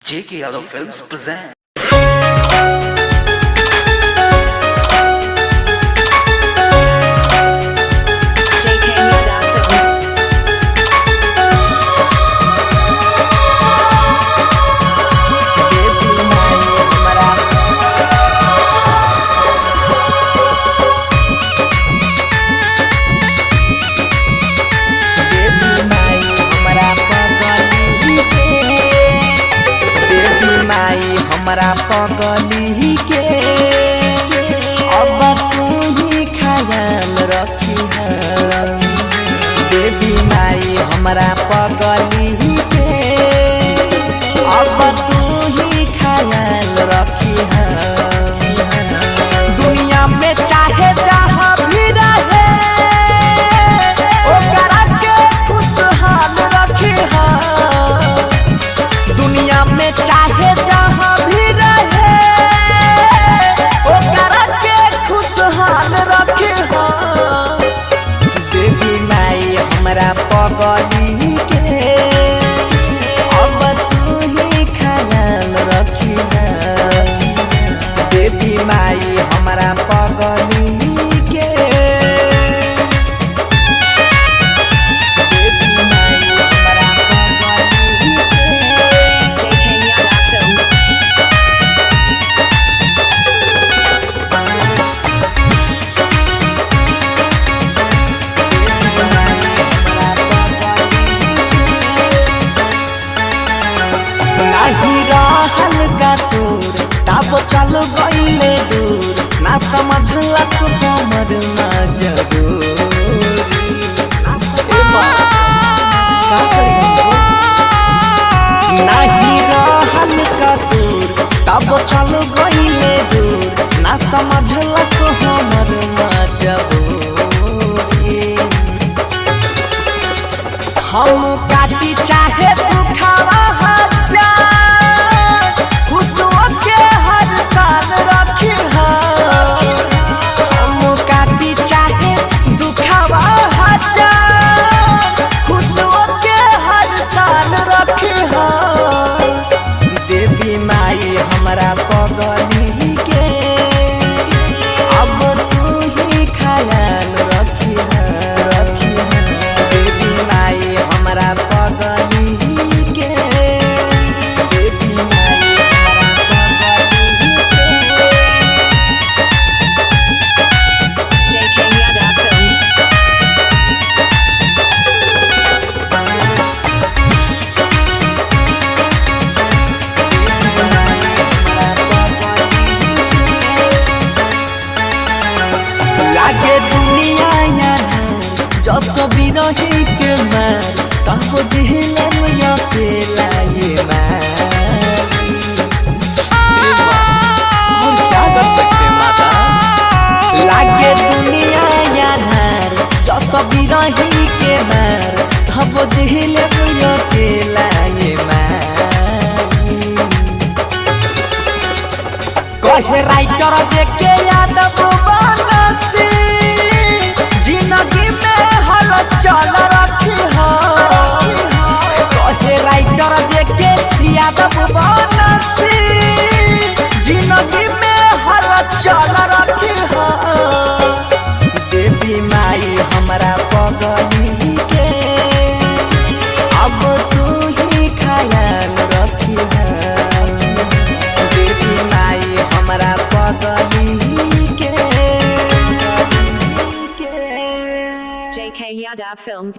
J.K. Yadav Films present. हमरा पगली के अब तू ही ख्याल रखी देवी माई हमरा पगली के अब तू ही ख्याल रखी दुनिया में चाहे जहाँ भी रहे ओकरा के खुशहाल रखी दुनिया में चाहे जहाँ पगली के अब तू ही ख्याल रखी देवी माई हमरा पगली के देवी माई हमरा पगली तब चल गईले दूर ना समझलक हमर नहीं रहल कसूर तब चल गईले दूर ना समझलक हमर मजबूरी हम काटी चाहे तू खावा हमरा पगली के अब तू ही ख्याल रखी देवी माई हमरा पगली के देवी माई हमरा जसबी रही के मार तको जिहलन अकेला ये और क्या कर सकते माता लागे दुनिया यार जसबी रही के मार तको जिहलन अकेला ये कहे राइटर J.K. यादव बनसी जिंदगी में चल रखी कहे राइटर J.K. यादव बनसी जिंदगी में चल रखी देवी माई हमरा पगली के अब तू ही ख्याल रखी देवी माई हमरा पगली के J.K. Yadav Films